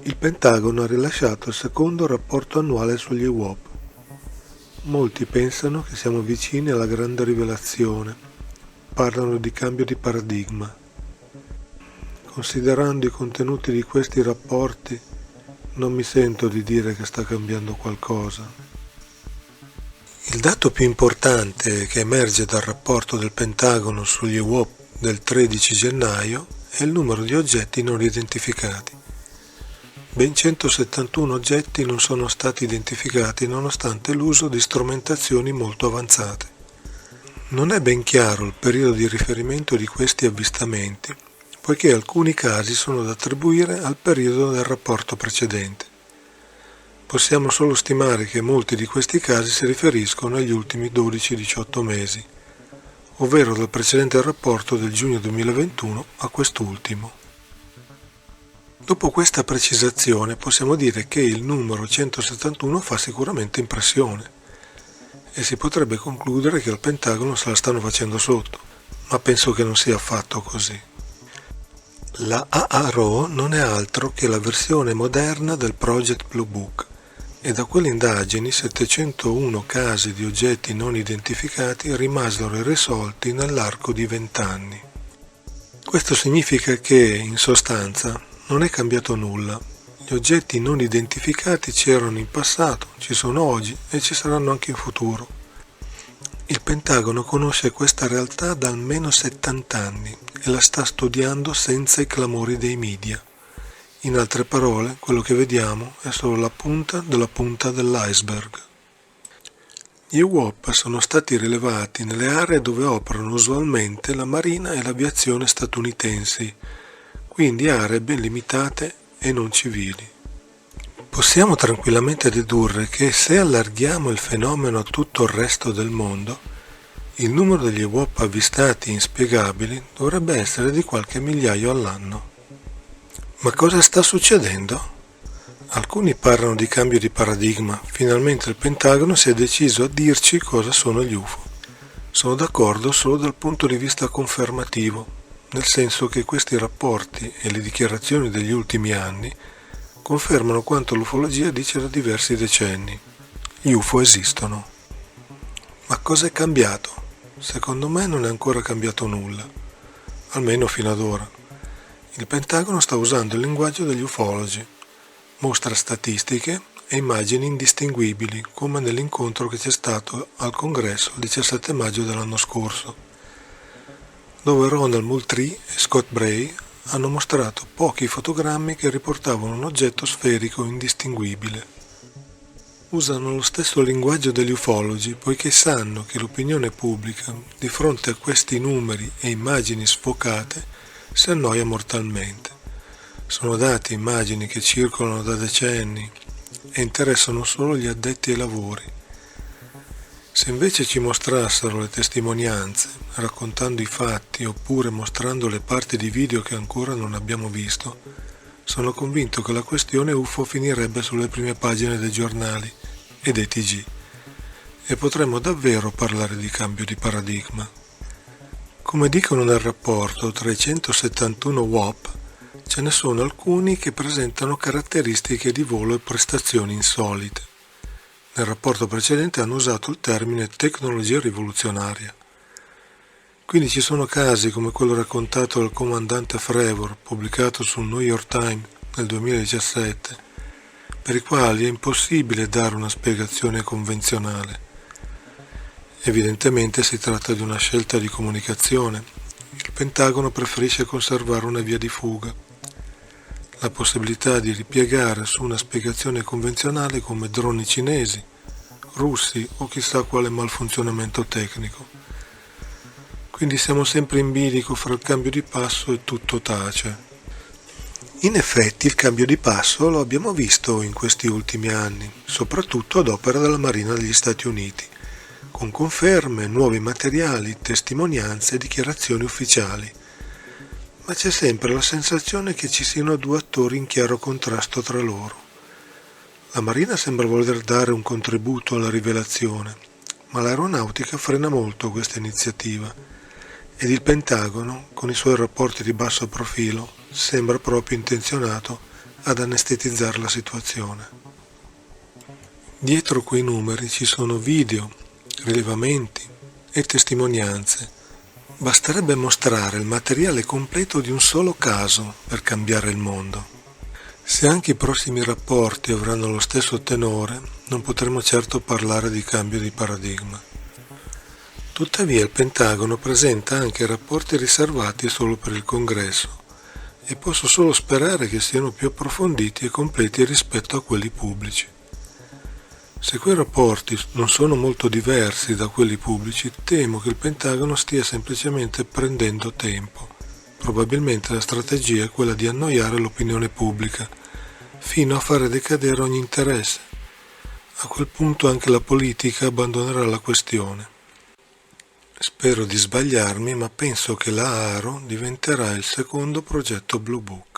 Il Pentagono ha rilasciato il secondo rapporto annuale sugli UOP. Molti pensano che siamo vicini alla grande rivelazione. Parlano di cambio di paradigma. Considerando i contenuti di questi rapporti, non mi sento di dire che sta cambiando qualcosa. Il dato più importante che emerge dal rapporto del Pentagono sugli UOP del 13 gennaio è il numero di oggetti non identificati. Ben 171 oggetti non sono stati identificati nonostante l'uso di strumentazioni molto avanzate. Non è ben chiaro il periodo di riferimento di questi avvistamenti, poiché alcuni casi sono da attribuire al periodo del rapporto precedente. Possiamo solo stimare che molti di questi casi si riferiscono agli ultimi 12-18 mesi, ovvero dal precedente rapporto del giugno 2021 a quest'ultimo. Dopo questa precisazione possiamo dire che il numero 171 fa sicuramente impressione e si potrebbe concludere che al Pentagono se la stanno facendo sotto, ma penso che non sia affatto così. La AARO non è altro che la versione moderna del Project Blue Book e da quelle indagini 701 casi di oggetti non identificati rimasero irrisolti nell'arco di 20 anni. Questo significa che, in sostanza, non è cambiato nulla. Gli oggetti non identificati c'erano in passato, ci sono oggi e ci saranno anche in futuro. Il Pentagono conosce questa realtà da almeno 70 anni e la sta studiando senza i clamori dei media. In altre parole, quello che vediamo è solo la punta dell'iceberg. Gli UOP sono stati rilevati nelle aree dove operano usualmente la Marina e l'aviazione statunitensi, quindi aree ben limitate e non civili. Possiamo tranquillamente dedurre che se allarghiamo il fenomeno a tutto il resto del mondo, il numero degli UOP avvistati inspiegabili dovrebbe essere di qualche migliaio all'anno. Ma cosa sta succedendo? Alcuni parlano di cambio di paradigma, finalmente il Pentagono si è deciso a dirci cosa sono gli UFO. Sono d'accordo solo dal punto di vista confermativo, nel senso che questi rapporti e le dichiarazioni degli ultimi anni confermano quanto l'ufologia dice da diversi decenni. Gli UFO esistono. Ma cosa è cambiato? Secondo me non è ancora cambiato nulla, almeno fino ad ora. Il Pentagono sta usando il linguaggio degli ufologi, mostra statistiche e immagini indistinguibili, come nell'incontro che c'è stato al Congresso il 17 maggio dell'anno scorso, dove Ronald Moultrie e Scott Bray hanno mostrato pochi fotogrammi che riportavano un oggetto sferico indistinguibile. Usano lo stesso linguaggio degli ufologi poiché sanno che l'opinione pubblica, di fronte a questi numeri e immagini sfocate, si annoia mortalmente. Sono dati e immagini che circolano da decenni e interessano solo gli addetti ai lavori. Se invece ci mostrassero le testimonianze, raccontando i fatti oppure mostrando le parti di video che ancora non abbiamo visto, sono convinto che la questione UFO finirebbe sulle prime pagine dei giornali e dei TG e potremmo davvero parlare di cambio di paradigma. Come dicono nel rapporto, tra i 171 UOP ce ne sono alcuni che presentano caratteristiche di volo e prestazioni insolite. Nel rapporto precedente hanno usato il termine tecnologia rivoluzionaria. Quindi ci sono casi come quello raccontato dal comandante Fravor, pubblicato sul New York Times nel 2017, per i quali è impossibile dare una spiegazione convenzionale. Evidentemente si tratta di una scelta di comunicazione. Il Pentagono preferisce conservare una via di fuga, la possibilità di ripiegare su una spiegazione convenzionale come droni cinesi, russi o chissà quale malfunzionamento tecnico. Quindi siamo sempre in bilico fra il cambio di passo e tutto tace. In effetti il cambio di passo lo abbiamo visto in questi ultimi anni, soprattutto ad opera della Marina degli Stati Uniti, con conferme, nuovi materiali, testimonianze e dichiarazioni ufficiali. Ma c'è sempre la sensazione che ci siano due attori in chiaro contrasto tra loro. La Marina sembra voler dare un contributo alla rivelazione, ma l'aeronautica frena molto questa iniziativa ed il Pentagono, con i suoi rapporti di basso profilo, sembra proprio intenzionato ad anestetizzare la situazione. Dietro quei numeri ci sono video, rilevamenti e testimonianze. Basterebbe mostrare il materiale completo di un solo caso per cambiare il mondo. Se anche i prossimi rapporti avranno lo stesso tenore, non potremo certo parlare di cambio di paradigma. Tuttavia il Pentagono presenta anche rapporti riservati solo per il Congresso e posso solo sperare che siano più approfonditi e completi rispetto a quelli pubblici. Se quei rapporti non sono molto diversi da quelli pubblici, temo che il Pentagono stia semplicemente prendendo tempo. Probabilmente la strategia è quella di annoiare l'opinione pubblica, fino a fare decadere ogni interesse. A quel punto anche la politica abbandonerà la questione. Spero di sbagliarmi, ma penso che la Aaro diventerà il secondo progetto Blue Book.